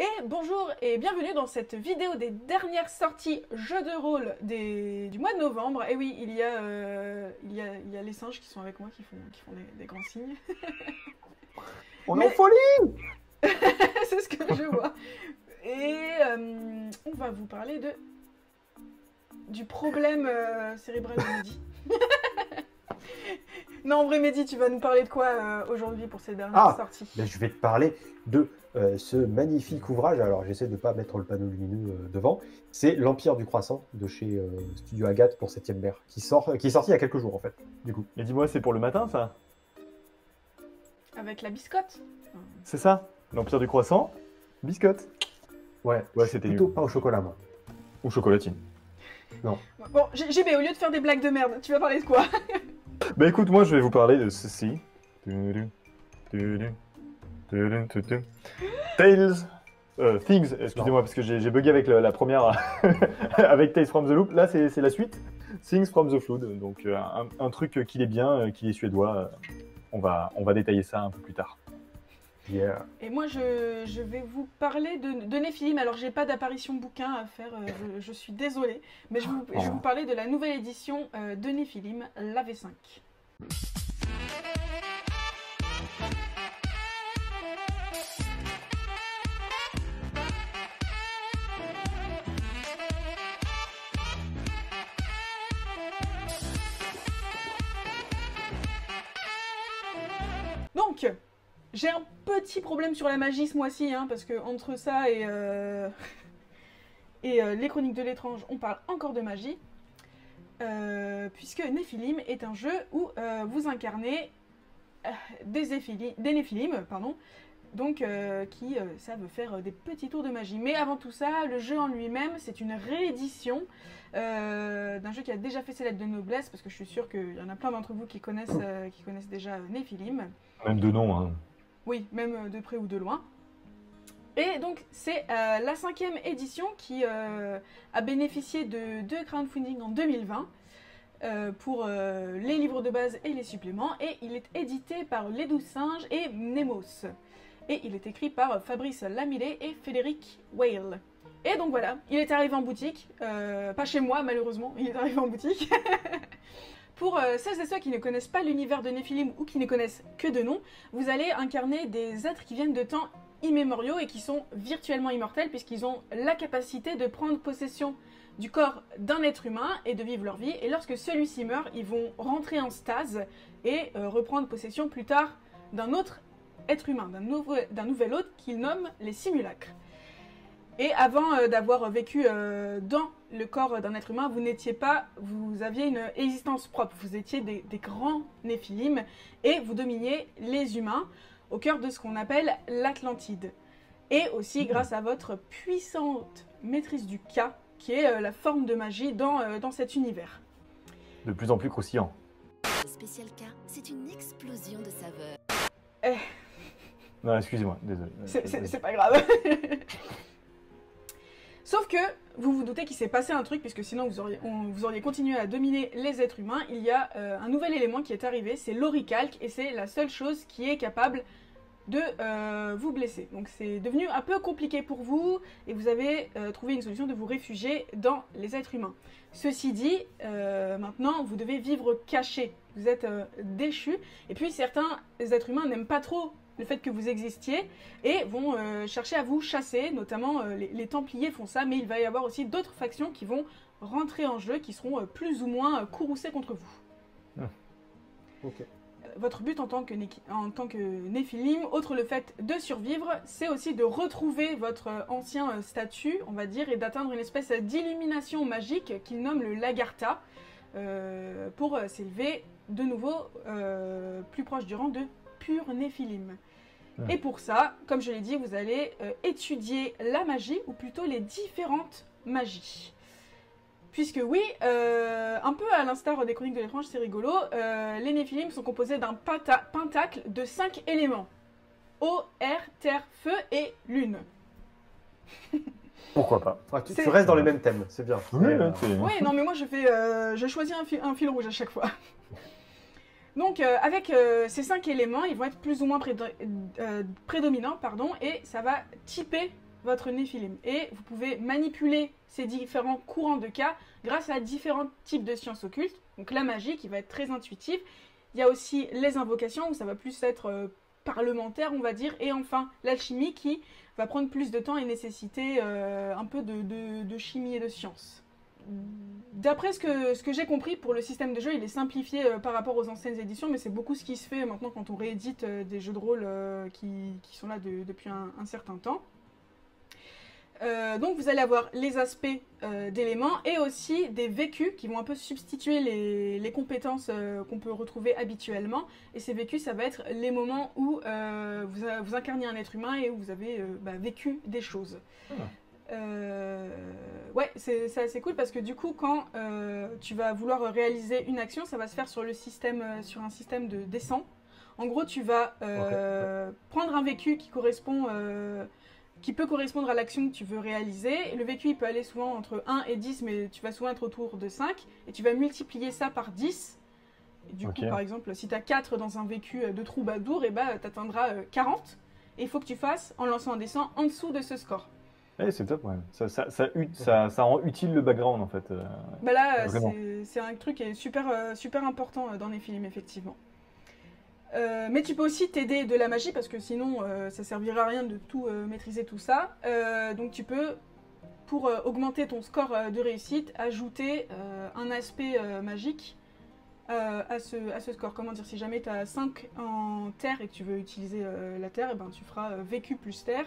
Et bonjour et bienvenue dans cette vidéo des dernières sorties jeux de rôle du mois de novembre. Et oui, il y a les singes qui sont avec moi qui font des grands signes. On est en folie. C'est ce que je vois. Et on va vous parler du problème cérébral de Mehdi. Non, en vrai, Mehdi, tu vas nous parler de quoi aujourd'hui pour ces dernières sorties? Ben, je vais te parler de ce magnifique ouvrage. Alors, j'essaie de ne pas mettre le panneau lumineux devant. C'est L'Empire du Croissant de chez Studio Agathe pour 7ème mer, qui est sorti il y a quelques jours en fait. Du coup. Mais dis-moi, c'est pour le matin ça? Avec la biscotte. C'est ça? L'Empire du Croissant, biscotte. Ouais, c'était plutôt nul. pas au chocolat, moi. Ou chocolatine. Non. Bon, JB, au lieu de faire des blagues de merde, tu vas parler de quoi? Bah écoute, moi je vais vous parler de ceci. Tales... Things, excusez-moi parce que j'ai bugué avec la première avec Tales from the Loop. Là c'est la suite, Things from the Flood. Donc un truc qui est bien, qui est suédois. On va détailler ça un peu plus tard. Yeah. Et moi je vais vous parler de Néphilim. Alors j'ai pas d'apparition bouquin à faire, je suis désolée. Mais je vais vous parler de la nouvelle édition de Néphilim, la V5. Donc, j'ai un petit problème sur la magie ce mois-ci, hein, parce que entre ça et les Chroniques de l'étrange, on parle encore de magie. Puisque Néphilim est un jeu où vous incarnez des Néphilim, pardon, donc qui savent faire des petits tours de magie. Mais avant tout ça, le jeu en lui-même, c'est une réédition d'un jeu qui a déjà fait ses lettres de noblesse, parce que je suis sûre qu'il y en a plein d'entre vous qui connaissent déjà Néphilim. Même de nom, hein. Oui, même de près ou de loin. Et donc c'est la 5e édition qui a bénéficié de 2 crowdfunding en 2020 pour les livres de base et les suppléments. Et il est édité par Les 12 Singes et Nemos. Et il est écrit par Fabrice Lamillet et Frédéric Weil. Et donc voilà, il est arrivé en boutique. Pas chez moi malheureusement, il est arrivé en boutique. Pour celles et ceux qui ne connaissent pas l'univers de Néphilim ou qui ne connaissent que de nom, vous allez incarner des êtres qui viennent de temps immémoriaux et qui sont virtuellement immortels puisqu'ils ont la capacité de prendre possession du corps d'un être humain et de vivre leur vie. Et lorsque celui-ci meurt, ils vont rentrer en stase et reprendre possession plus tard d'un autre être humain, d'un nouvel hôte qu'ils nomment les simulacres. Et avant d'avoir vécu dans le corps d'un être humain, vous aviez une existence propre. Vous étiez des grands Néphilim et vous dominiez les humains au cœur de ce qu'on appelle l'Atlantide. Et aussi grâce à votre puissante maîtrise du K, qui est la forme de magie dans cet univers. De plus en plus croustillant. Le spécial K, c'est une explosion de saveurs. Non, excusez-moi, désolé. C'est pas grave. Sauf que vous vous doutez qu'il s'est passé un truc, puisque sinon vous auriez continué à dominer les êtres humains. Il y a un nouvel élément qui est arrivé, c'est l'oricalque, et c'est la seule chose qui est capable de vous blesser. Donc c'est devenu un peu compliqué pour vous, et vous avez trouvé une solution de vous réfugier dans les êtres humains. Ceci dit, maintenant vous devez vivre caché, vous êtes déchus, et puis certains êtres humains n'aiment pas trop le fait que vous existiez, et vont chercher à vous chasser, notamment les Templiers font ça, mais il va y avoir aussi d'autres factions qui vont rentrer en jeu, qui seront plus ou moins courroucées contre vous. Ok. Votre but en tant que Néphilim, outre le fait de survivre, c'est aussi de retrouver votre ancien statut, on va dire, et d'atteindre une espèce d'illumination magique qu'il nomme le Lagartha, pour s'élever de nouveau plus proche du rang de pur Néphilim. Et pour ça, comme je l'ai dit, vous allez étudier la magie, ou plutôt les différentes magies. Puisque oui, un peu à l'instar des Chroniques de l'étrange, c'est rigolo, les Néphilim sont composés d'un pentacle de 5 éléments. Eau, air, terre, feu et lune. Pourquoi pas? Ouais, tu restes dans les mêmes thèmes, c'est bien. Oui, Oui, non mais moi je choisis un fil rouge à chaque fois. Donc avec ces 5 éléments, ils vont être plus ou moins prédominants, pardon, et ça va typer votre Néphilim. Et vous pouvez manipuler ces différents courants de cas grâce à différents types de sciences occultes. Donc la magie qui va être très intuitive. Il y a aussi les invocations où ça va plus être parlementaire, on va dire. Et enfin l'alchimie qui va prendre plus de temps et nécessiter un peu de chimie et de science. D'après ce que j'ai compris, pour le système de jeu, il est simplifié par rapport aux anciennes éditions, mais c'est beaucoup ce qui se fait maintenant quand on réédite des jeux de rôle qui sont là depuis un certain temps. Donc vous allez avoir les aspects d'éléments et aussi des vécus qui vont un peu substituer les compétences qu'on peut retrouver habituellement. Et ces vécus, ça va être les moments où vous incarnez un être humain et où vous avez vécu des choses. Ouais, c'est assez cool parce que du coup, quand tu vas vouloir réaliser une action, ça va se faire sur un système de descent. En gros, tu vas prendre un vécu qui peut correspondre à l'action que tu veux réaliser. Et le vécu, il peut aller souvent entre 1 et 10, mais tu vas souvent être autour de 5. Et tu vas multiplier ça par 10. Et du coup, par exemple, si tu as 4 dans un vécu de troubadour, tu atteindras 40. Et il faut que tu fasses, en lançant un dessin, en dessous de ce score. C'est top, ouais. Ça rend utile le background, en fait. Là, c'est un truc qui est super important dans les films, effectivement. Mais tu peux aussi t'aider de la magie, parce que sinon, ça servira à rien de tout maîtriser tout ça. Donc tu peux, pour augmenter ton score de réussite, ajouter un aspect magique à ce score. Comment dire, si jamais tu as 5 en terre et que tu veux utiliser la terre, tu feras vécu plus terre.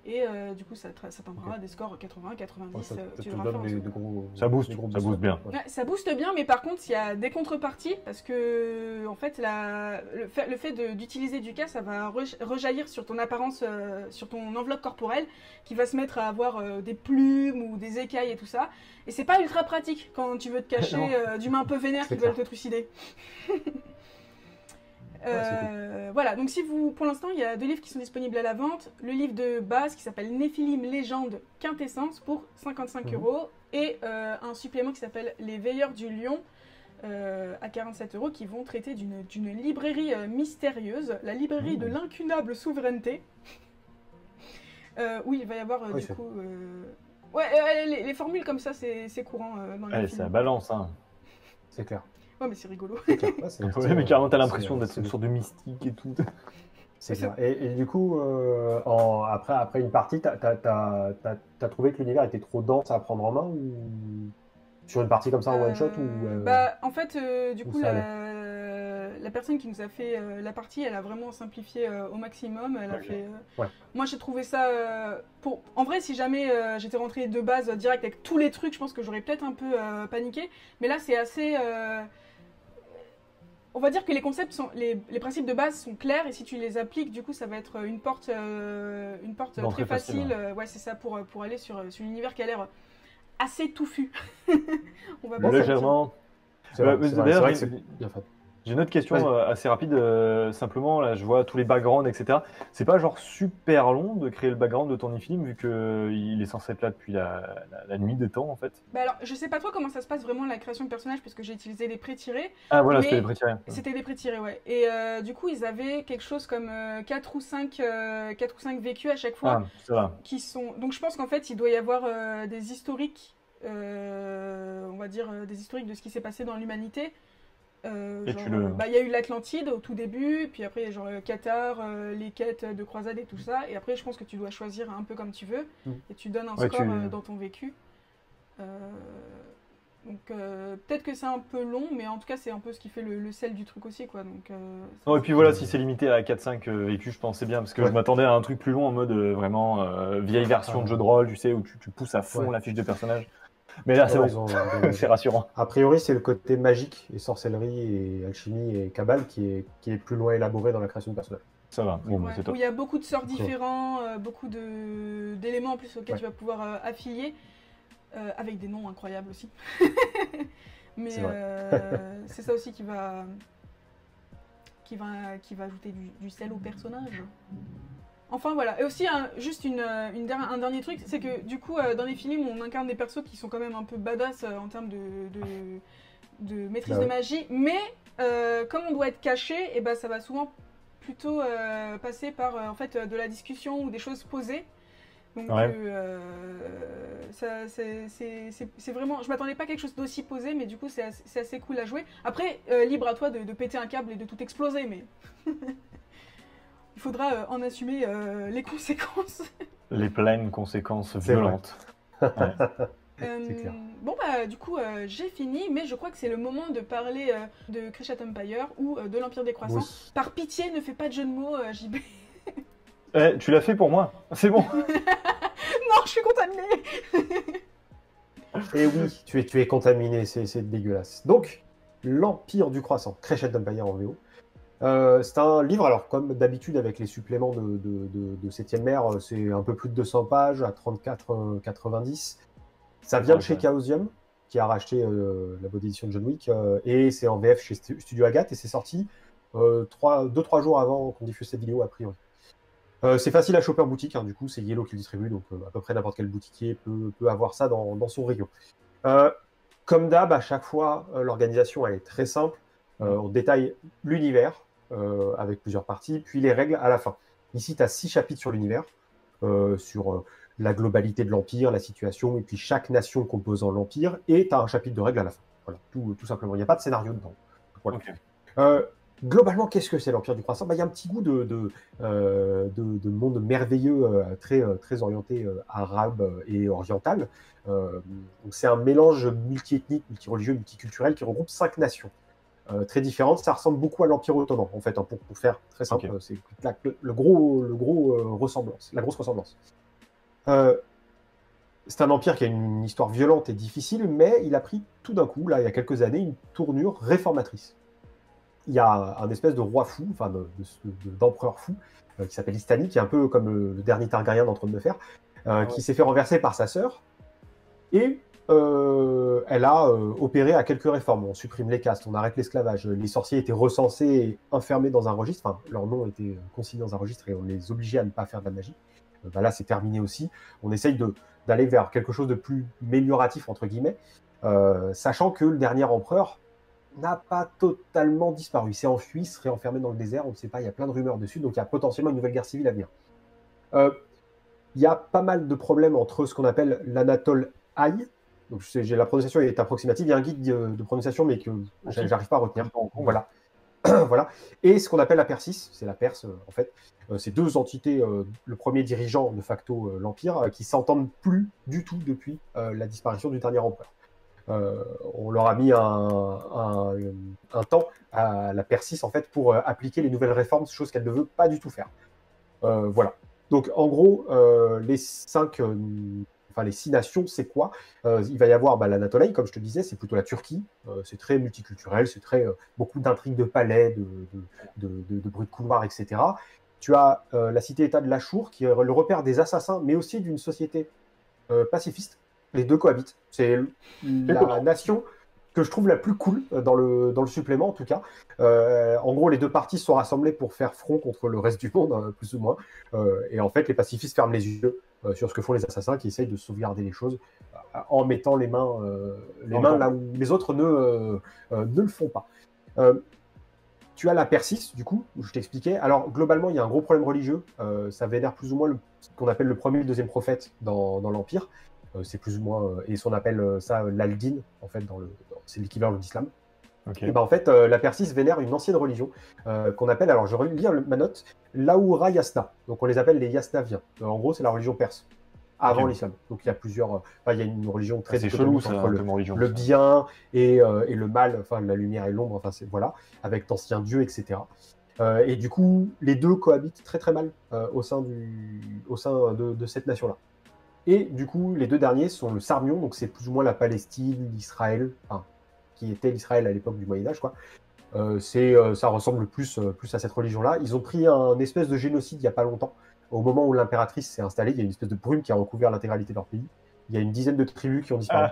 Et du coup, ça t'enverra des scores 80, 90. Ça booste bien. Ouais, ça booste bien, mais par contre, il y a des contreparties parce que, en fait, le fait d'utiliser du cas, ça va rejaillir sur ton apparence, sur ton enveloppe corporelle, qui va se mettre à avoir des plumes ou des écailles et tout ça. Et c'est pas ultra pratique quand tu veux te cacher d'humains un peu vénères qui veulent te trucider. Cool. Voilà, donc pour l'instant, il y a 2 livres qui sont disponibles à la vente. Le livre de base qui s'appelle Néphilim Légende Quintessence pour 55 € et un supplément qui s'appelle Les Veilleurs du Lion à 47 € qui vont traiter d'une librairie mystérieuse, la librairie de l'incunable souveraineté. Oui, il va y avoir du coup... les formules comme ça, c'est courant dans les films. Ça balance, hein. C'est clair. Ouais, mais c'est rigolo. Mais carrément, t'as l'impression d'être une sorte de mystique et tout. C'est clair. Et du coup, après une partie, t'as trouvé que l'univers était trop dense à prendre en main ou sur une partie comme ça en one shot en fait, du coup, la personne qui nous a fait la partie, elle a vraiment simplifié au maximum. Elle a fait. Moi, j'ai trouvé ça. En vrai, si jamais j'étais rentrée de base direct avec tous les trucs, je pense que j'aurais peut-être un peu paniqué. Mais là, c'est assez. On va dire que les concepts les principes de base sont clairs et si tu les appliques, du coup, ça va être une porte très facile. Ouais, c'est ça pour aller sur l'univers qui a l'air assez touffu. On va pas légèrement. D'ailleurs, j'ai une autre question assez rapide. Simplement, là, je vois tous les backgrounds, etc. C'est pas genre super long de créer le background de ton Néphilim vu qu'il est censé être là depuis la nuit des temps, en fait. Alors, je sais pas trop comment ça se passe vraiment la création de personnages parce que j'ai utilisé des pré-tirés. Ah voilà, c'était des pré-tirés. C'était des pré-tirés, ouais. Et du coup, ils avaient quelque chose comme 4 ou 5 vécus à chaque fois. Ça va. Qui sont... Donc, je pense qu'en fait, il doit y avoir des historiques, on va dire des historiques de ce qui s'est passé dans l'humanité. Il y a eu l'Atlantide au tout début, puis après genre Qatar, les quêtes de croisade et tout ça, et après je pense que tu dois choisir un peu comme tu veux, et tu donnes un score dans ton vécu. Donc peut-être que c'est un peu long, mais en tout cas c'est un peu ce qui fait le sel du truc aussi, quoi. Donc, et puis voilà, si c'est limité à 4-5 vécus, je pensais bien, parce que je m'attendais à un truc plus long en mode vraiment vieille version de jeu de rôle, tu sais, où tu pousses à fond la fiche de personnage. Mais là, c'est bon, c'est rassurant. A priori, c'est le côté magique et sorcellerie et alchimie et cabale qui est plus loin élaboré dans la création de personnages. Ça va, c'est top. Où il y a beaucoup de sorts différents, beaucoup d'éléments en plus auxquels tu vas pouvoir affilier, avec des noms incroyables aussi. Mais c'est ça aussi qui va ajouter du sel au personnage. Enfin voilà, et aussi juste un dernier truc, c'est que du coup dans les films on incarne des persos qui sont quand même un peu badass en termes de maîtrise de magie, mais comme on doit être caché, et ça va souvent plutôt passer par en fait de la discussion ou des choses posées. Donc Ouais. c'est vraiment... Je m'attendais pas à quelque chose d'aussi posé, mais du coup c'est assez cool à jouer. Après, libre à toi de péter un câble et de tout exploser, mais... Il faudra en assumer les conséquences. Les pleines conséquences C'est vrai. violentes. Ouais. C'est clair. Bon bah du coup j'ai fini, mais je crois que c'est le moment de parler de Krishat Empire ou de l'Empire des Croissants. Oui. Par pitié, ne fais pas de jeu de mots, JB. Eh, tu l'as fait pour moi, c'est bon. Non, je suis contaminée. Et oui, tu es contaminé, c'est dégueulasse. Donc, l'Empire du Croissant, Crescent Empire en VO. C'est un livre, alors comme d'habitude avec les suppléments de 7ème ère, c'est un peu plus de 200 pages, à 34,90. Ça vient de chez Chaosium, qui a racheté la boîte d'édition de John Wick, et c'est en VF chez Studio Agathe, et c'est sorti 2-3 jours avant qu'on diffuse cette vidéo, a priori. C'est facile à choper en boutique, hein, du coup, c'est Yellow qui le distribue, donc à peu près n'importe quel boutiquier peut avoir ça dans son rayon. Comme d'hab, à chaque fois, l'organisation elle est très simple. On détaille l'univers avec plusieurs parties, puis les règles à la fin. Ici, tu as 6 chapitres sur l'univers, sur la globalité de l'Empire, la situation, et puis chaque nation composant l'Empire, et tu as un chapitre de règles à la fin. Voilà, tout simplement. Il n'y a pas de scénario dedans. Voilà. Okay. Globalement, qu'est-ce que c'est l'Empire du Croissant ? Il y a un petit goût de monde merveilleux, très orienté arabe et oriental. Donc c'est un mélange multiethnique, multireligieux, multiculturel qui regroupe 5 nations très différentes. Ça ressemble beaucoup à l'Empire ottoman, en fait, hein, pour faire très simple. Okay. C'est la grosse ressemblance. C'est un empire qui a une histoire violente et difficile, mais il a pris tout d'un coup, là, il y a quelques années, une tournure réformatrice. Il y a un espèce de roi fou, enfin d'empereur fou, qui s'appelle Istani, qui est un peu comme le dernier Targaryen dans Trône de Fer, qui s'est fait renverser par sa sœur, et elle a opéré à quelques réformes. On supprime les castes, on arrête l'esclavage, les sorciers étaient recensés et enfermés dans un registre, enfin leur nom était consigné dans un registre et on les obligeait à ne pas faire de la magie. Là c'est terminé aussi. On essaye d'aller vers quelque chose de plus amélioratif, entre guillemets, sachant que le dernier empereur n'a pas totalement disparu. Il s'est enfui, il serait enfermé dans le désert, on ne sait pas, il y a plein de rumeurs dessus, donc il y a potentiellement une nouvelle guerre civile à venir. Il y a pas mal de problèmes entre ce qu'on appelle l'Anatole Aï, donc la prononciation est approximative, il y a un guide de prononciation, mais que j'arrive pas à retenir. Voilà. Voilà. Et ce qu'on appelle la Persis, c'est la Perse en fait. C'est 2 entités, le premier dirigeant de facto l'Empire, qui s'entendent plus du tout depuis la disparition du dernier empereur. On leur a mis un temps à la Persis en fait pour appliquer les nouvelles réformes, chose qu'elle ne veut pas du tout faire. Voilà. Donc en gros, les 6 nations, c'est quoi ? Il va y avoir l'Anatolie, comme je te disais, c'est plutôt la Turquie. C'est très multiculturel, c'est très beaucoup d'intrigues de palais, de bruits de couloirs, etc. Tu as la cité-État de l'Achour, qui est le repère des assassins, mais aussi d'une société pacifiste. Les deux cohabitent. C'est la nation que je trouve la plus cool dans le supplément, en tout cas. En gros, les deux parties sont rassemblées pour faire front contre le reste du monde, plus ou moins. Et en fait, les pacifistes ferment les yeux sur ce que font les assassins, qui essayent de sauvegarder les choses en mettant les mains là où les autres ne le font pas. Tu as la Persis, du coup, où je t'expliquais. Alors, globalement, il y a un gros problème religieux. Ça vénère plus ou moins ce qu'on appelle le premier et le deuxième prophète dans l'Empire. C'est plus ou moins, et on appelle ça l'Aldin, en fait, c'est l'équivalent de l'islam. Okay. Et en fait, la Persis vénère une ancienne religion qu'on appelle, alors je relis ma note, l'Ahura Yasna. Donc on les appelle les Yasnaviens. En gros, c'est la religion perse, avant l'islam. Donc il y a plusieurs, il y a une religion très chelou, entre le bien et le mal, enfin la lumière et l'ombre, enfin voilà, avec d'anciens dieux, etc. Et du coup, les deux cohabitent très très mal au sein de cette nation-là. Et du coup, les deux derniers sont le Sarmion, donc c'est plus ou moins la Palestine, l'Israël, enfin, qui était l'Israël à l'époque du Moyen-Âge, quoi. Ça ressemble plus à cette religion-là. Ils ont pris un espèce de génocide il n'y a pas longtemps. Au moment où l'impératrice s'est installée, il y a une espèce de brume qui a recouvert l'intégralité de leur pays. Il y a une dizaine de tribus qui ont disparu.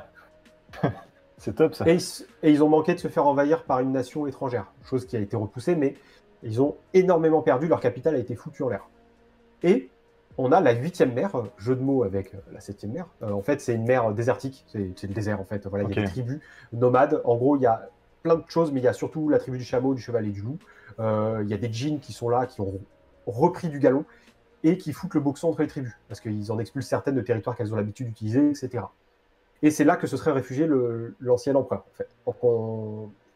C'est top, ça. Et ils ont manqué de se faire envahir par une nation étrangère, chose qui a été repoussée, mais ils ont énormément perdu, leur capitale a été foutue en l'air. Et on a la 8e mer, jeu de mots avec la 7e mer. En fait, c'est une mer désertique, c'est le désert en fait. Voilà, il y a des tribus nomades. En gros, il y a plein de choses, mais il y a surtout la tribu du chameau, du cheval et du loup. Il y a des djinns qui sont là, qui ont repris du galon. et qui foutent le boxon entre les tribus, parce qu'ils en expulsent certaines de territoires qu'elles ont l'habitude d'utiliser, etc. Et c'est là que se serait réfugié l'ancien empereur, en fait.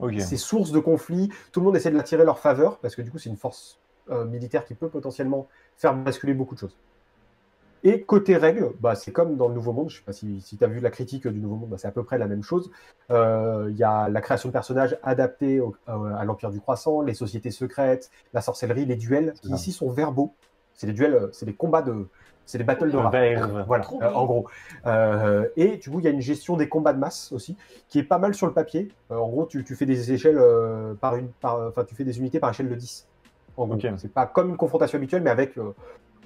Donc c'est source de conflit, tout le monde essaie de l'attirer à leur faveur, parce que du coup c'est une force militaire qui peut potentiellement faire basculer beaucoup de choses. Et côté règles, bah, c'est comme dans le Nouveau Monde, je ne sais pas si tu as vu la critique du Nouveau Monde, bah, c'est à peu près la même chose. Il y a la création de personnages adaptés à l'Empire du Croissant, les sociétés secrètes, la sorcellerie, les duels, qui ici sont verbaux. C'est des duels, c'est des combats c'est des battles de rap. Voilà, en gros. Et du coup, il y a une gestion des combats de masse aussi, qui est pas mal sur le papier. En gros, tu fais des échelles tu fais des unités par échelle de 10. En gros, c'est pas comme une confrontation habituelle, mais avec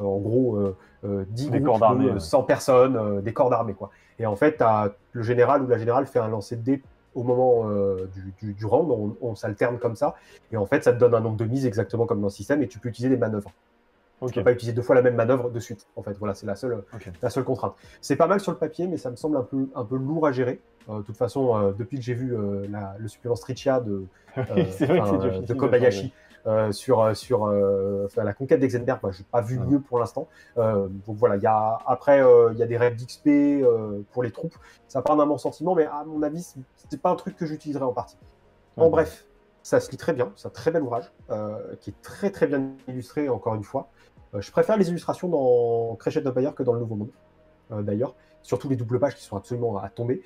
en gros 10 des groupes de 100 personnes, des corps d'armée, quoi. Et en fait, le général ou la générale fait un lancer de dés au moment du round, on s'alterne comme ça, et en fait, ça te donne un nombre de mises exactement comme dans le système, et tu peux utiliser des manœuvres. Tu peux pas utiliser 2 fois la même manœuvre de suite, en fait. Voilà, c'est la seule contrainte. C'est pas mal sur le papier, mais ça me semble un peu lourd à gérer. De toute façon, depuis que j'ai vu le supplément Strichia de Kobayashi, sur la conquête d'Exenberg, je n'ai pas vu mieux pour l'instant. Donc voilà, il y a des raids d'XP pour les troupes. Ça part d'un bon sentiment, mais à mon avis, c'est pas un truc que j'utiliserai en partie. En bref, ça se lit très bien, c'est un très bel ouvrage qui est très très bien illustré, encore une fois. Je préfère les illustrations dans Crescent Empire que dans le Nouveau Monde, d'ailleurs. Surtout les doubles pages qui sont absolument à tomber.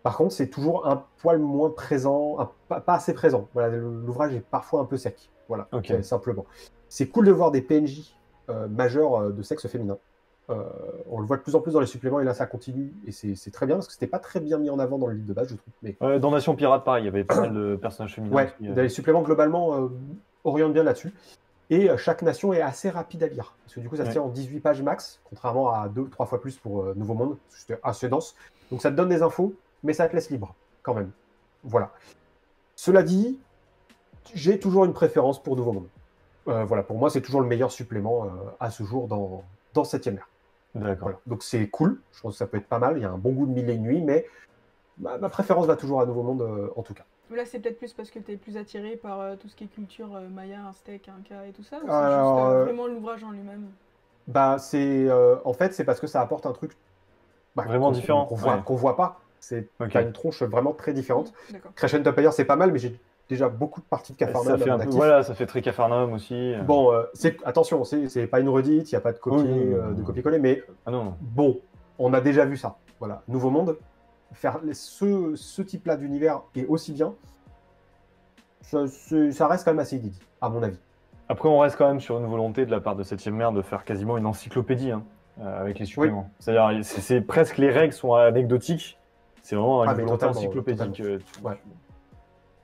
Par contre, c'est toujours un poil moins présent, pas assez présent. Voilà, l'ouvrage est parfois un peu sec. Voilà, simplement. C'est cool de voir des PNJ majeurs de sexe féminin. On le voit de plus en plus dans les suppléments, et là ça continue, et c'est très bien, parce que c'était pas très bien mis en avant dans le livre de base, je trouve. Mais... dans Nation Pirate, pareil, il y avait pas mal de personnages féminins. Ouais, les suppléments globalement orientent bien là-dessus. Et chaque nation est assez rapide à lire, parce que du coup ça se tient en 18 pages max, contrairement à 2-3 fois plus pour Nouveau Monde, c'était assez dense. Donc ça te donne des infos, mais ça te laisse libre, quand même. Voilà. Cela dit, j'ai toujours une préférence pour Nouveau Monde. Voilà, pour moi, c'est toujours le meilleur supplément à ce jour dans 7e ère. D'accord. Voilà. Donc c'est cool, je pense que ça peut être pas mal, il y a un bon goût de Mille et une nuits, mais ma préférence va toujours à Nouveau Monde, en tout cas. Là, c'est peut-être plus parce que tu es plus attiré par tout ce qui est culture Maya, Aztèque, Inca et tout ça, ou alors, c'est juste vraiment l'ouvrage en lui-même? Bah, en fait, c'est parce que ça apporte un truc vraiment différent, qu'on voit pas. T'as une tronche vraiment très différente. Crescent Empire, c'est pas mal, mais j'ai déjà beaucoup de parties de Capharnaüm. Ça fait très Capharnaüm aussi. Bon, attention, c'est pas une redite, il n'y a pas de copier-coller, mais bon, on a déjà vu ça. Voilà, Nouveau Monde, faire ce type-là d'univers est aussi bien, ça reste quand même assez inédit, à mon avis. Après, on reste quand même sur une volonté de la part de 7e ère de faire quasiment une encyclopédie avec les suppléments. C'est-à-dire, c'est presque les règles sont anecdotiques, c'est vraiment une volonté encyclopédique.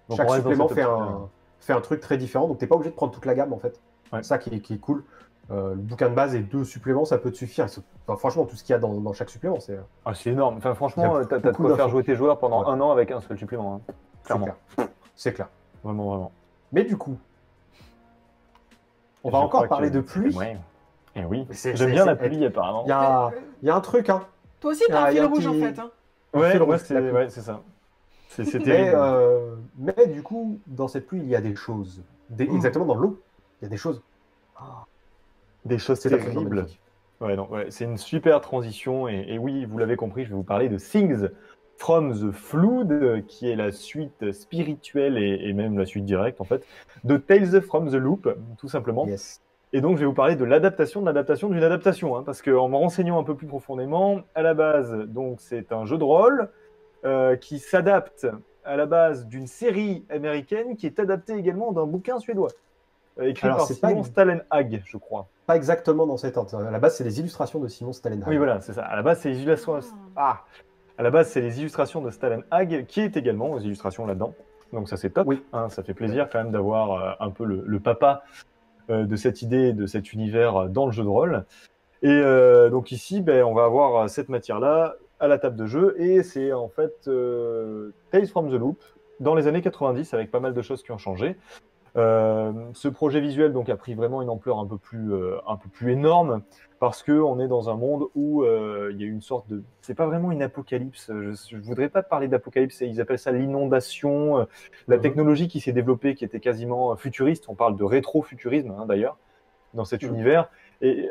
Donc chaque supplément fait un truc très différent, donc t'es pas obligé de prendre toute la gamme en fait. C'est ça qui est cool. Le bouquin de base et 2 suppléments, ça peut te suffire. Enfin, franchement, tout ce qu'il y a dans chaque supplément, c'est... c'est énorme. Enfin, franchement, t'as de quoi faire jouer tes joueurs pendant 1 an avec un seul supplément. Clairement. C'est clair. Vraiment, vraiment. Mais du coup, on va encore parler de pluie. Et oui, j'aime bien la pluie apparemment. Il y a un truc, hein. Toi aussi, t'as un fil rouge en fait. Hein. Ouais, c'est ça. C'est terrible. Mais du coup, dans cette pluie, il y a des choses. Exactement dans l'eau, il y a des choses. Des choses terribles. C'est une super transition. Et oui, vous l'avez compris, je vais vous parler de Things from the Flood, qui est la suite spirituelle et même la suite directe, en fait, de Tales from the Loop, tout simplement. Yes. Et donc, je vais vous parler de l'adaptation d'une adaptation, hein, parce qu'en me renseignant un peu plus profondément, à la base, donc c'est un jeu de rôle qui s'adapte à la base d'une série américaine qui est adaptée également d'un bouquin suédois, écrit par Simon Stalenhag, je crois. Pas exactement dans cet ordre. À la base, c'est les illustrations de Simon Stalenhag. Oui, voilà, c'est ça. À la base, c'est les illustrations. À la base, c'est les illustrations de Stalenhag, qui est également aux illustrations là-dedans. Donc ça, c'est top. Oui. Hein, ça fait plaisir quand même d'avoir un peu le papa de cette idée, de cet univers dans le jeu de rôle. Et donc ici, on va avoir cette matière-là à la table de jeu, et c'est en fait Tales from the Loop dans les années 90, avec pas mal de choses qui ont changé. Ce projet visuel donc a pris vraiment une ampleur un peu plus énorme, parce que on est dans un monde où il y a une sorte de, c'est pas vraiment une apocalypse, je voudrais pas parler d'apocalypse, ils appellent ça l'inondation, la technologie qui s'est développée, qui était quasiment futuriste, on parle de rétro-futurisme d'ailleurs dans cet univers,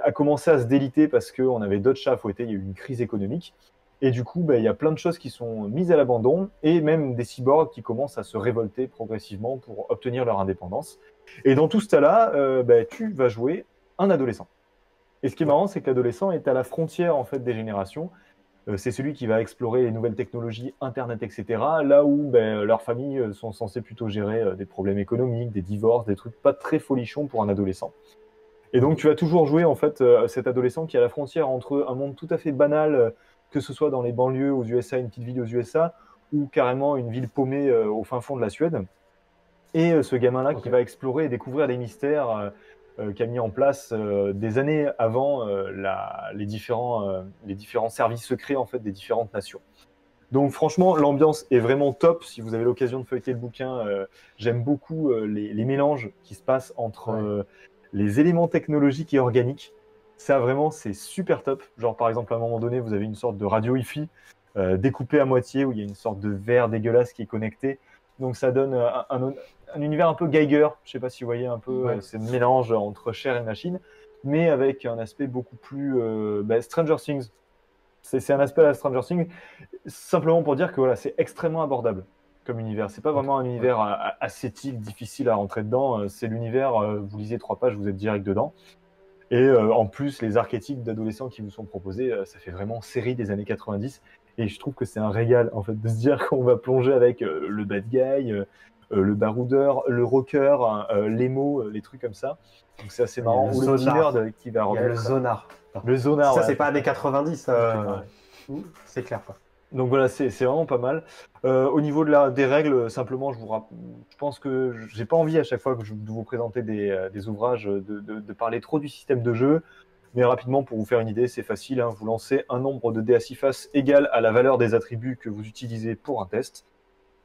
a commencé à se déliter parce qu'on avait d'autres chats à fouetter, il y a eu une crise économique. Et du coup, il y a plein de choses qui sont mises à l'abandon et même des cyborgs qui commencent à se révolter progressivement pour obtenir leur indépendance. Et dans tout ce tas-là, tu vas jouer un adolescent. Et ce qui est marrant, c'est que l'adolescent est à la frontière en fait, des générations. C'est celui qui va explorer les nouvelles technologies, Internet, etc. Là où leurs familles sont censées plutôt gérer des problèmes économiques, des divorces, des trucs pas très folichons pour un adolescent. Et donc, tu vas toujours jouer en fait cet adolescent qui est à la frontière entre un monde tout à fait banal, que ce soit dans les banlieues aux USA, une petite ville aux USA, ou carrément une ville paumée au fin fond de la Suède. Et ce gamin-là qui va explorer et découvrir des mystères qu'a mis en place des années avant les différents services secrets en fait, des différentes nations. Donc franchement, l'ambiance est vraiment top. Si vous avez l'occasion de feuilleter le bouquin, j'aime beaucoup les mélanges qui se passent entre les éléments technologiques et organiques. Ça, vraiment, c'est super top. Genre, par exemple, à un moment donné, vous avez une sorte de radio Wi-Fi découpée à moitié où il y a une sorte de verre dégueulasse qui est connecté. Donc, ça donne un univers un peu Geiger. Je ne sais pas si vous voyez un peu ce mélange entre chair et machine, mais avec un aspect beaucoup plus Stranger Things. C'est un aspect à la Stranger Things, simplement pour dire que voilà, c'est extrêmement abordable comme univers. C'est pas vraiment un univers ascétique, difficile à rentrer dedans. C'est l'univers, vous lisez 3 pages, vous êtes direct dedans. Et en plus, les archétypes d'adolescents qui vous sont proposés, ça fait vraiment série des années 90. Et je trouve que c'est un régal, en fait, de se dire qu'on va plonger avec le bad guy, le baroudeur, le rocker, l'emo, les trucs comme ça. Donc c'est assez marrant. Ou le petit nerd qui va remettre... Il y a le Zonar. Le Zonar, ça, c'est pas années 90, c'est clair, quoi. Donc voilà, c'est vraiment pas mal. Au niveau des règles, simplement, je pense que j'ai pas envie à chaque fois de vous présenter des ouvrages de parler trop du système de jeu. Mais rapidement, pour vous faire une idée, c'est facile. Vous lancez un nombre de dés à 6 faces égal à la valeur des attributs que vous utilisez pour un test.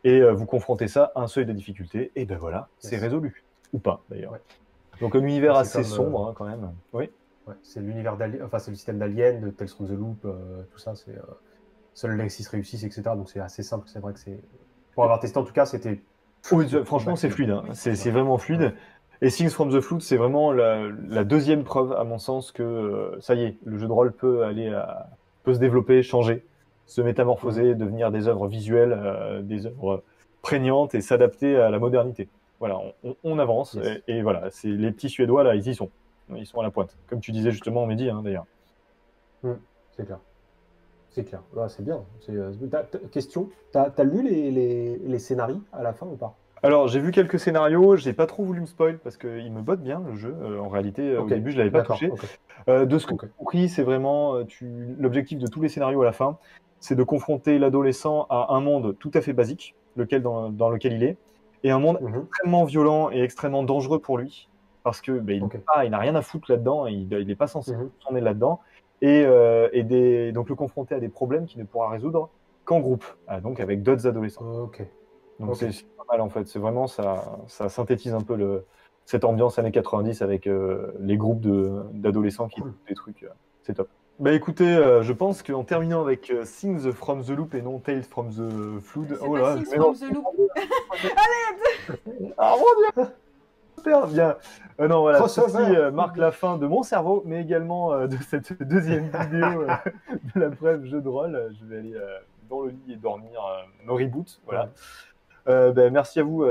Et vous confrontez ça à un seuil de difficulté. Et ben voilà, c'est résolu. Ou pas, d'ailleurs. Ouais. Donc un univers assez sombre, quand même. Oui. Ouais, c'est l'univers d'Alien, enfin c'est le système d'Alien, de Tales from the Loop, tout ça, c'est seul Lexis réussisse, etc. Donc c'est assez simple, c'est vrai que c'est... Pour avoir testé en tout cas, c'était... Oui, franchement c'est fluide, c'est vraiment fluide. Et Things from the Flood, c'est vraiment la deuxième preuve, à mon sens, que ça y est, le jeu de rôle peut se développer, changer, se métamorphoser, devenir des œuvres visuelles, des œuvres prégnantes et s'adapter à la modernité. Voilà, on avance, et voilà, les petits Suédois, là, ils y sont. Ils sont à la pointe. Comme tu disais justement, Mehdi, d'ailleurs. C'est clair. C'est clair. Ouais, c'est bien. Question, t'as lu les scénarios à la fin ou pas? Alors, j'ai vu quelques scénarios. J'ai pas trop voulu me spoil parce qu'il me botte bien, le jeu. En réalité, au début, je l'avais pas touché. De ce que j'ai compris, c'est vraiment l'objectif de tous les scénarios à la fin, c'est de confronter l'adolescent à un monde tout à fait basique, dans lequel il est, et un monde extrêmement violent et extrêmement dangereux pour lui. Parce que il n'a rien à foutre là-dedans, il n'est pas censé tourner là-dedans, et donc le confronter à des problèmes qu'il ne pourra résoudre qu'en groupe, donc avec d'autres adolescents. Donc c'est pas mal en fait, c'est vraiment ça synthétise un peu cette ambiance années 90 avec les groupes d'adolescents qui font des trucs, c'est top. Bah écoutez, je pense qu'en terminant avec Things from the Loop et non Tales from the Flood, oh là, Things from the Loop. Allez. Ah mon Dieu. Super bien. Non, voilà, ceci marque la fin de mon cerveau, mais également de cette deuxième vidéo de la brève jeu de rôle. Je vais aller dans le lit et dormir nos reboots. Voilà. Merci à vous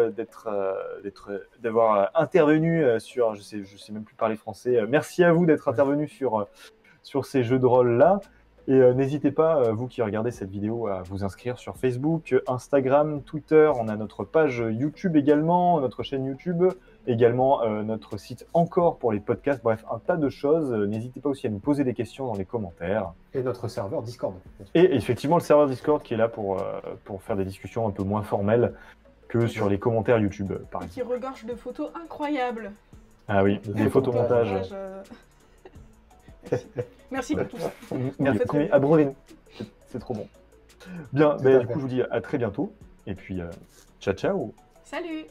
d'avoir intervenu sur, je sais même plus parler français. Merci à vous d'être intervenu sur ces jeux de rôle là. Et n'hésitez pas, vous qui regardez cette vidéo, à vous inscrire sur Facebook, Instagram, Twitter. On a notre page YouTube également, notre chaîne YouTube, également notre site encore pour les podcasts. Bref, un tas de choses. N'hésitez pas aussi à nous poser des questions dans les commentaires. Et notre serveur Discord. Et effectivement, le serveur Discord qui est là pour faire des discussions un peu moins formelles que sur les commentaires YouTube, par exemple. Qui regorge de photos incroyables. Ah oui, des photomontages. Merci pour tout ça. Merci, abreuvez-nous. C'est trop bon. Bien, du coup, je vous dis à très bientôt. Et puis, ciao, ciao. Salut.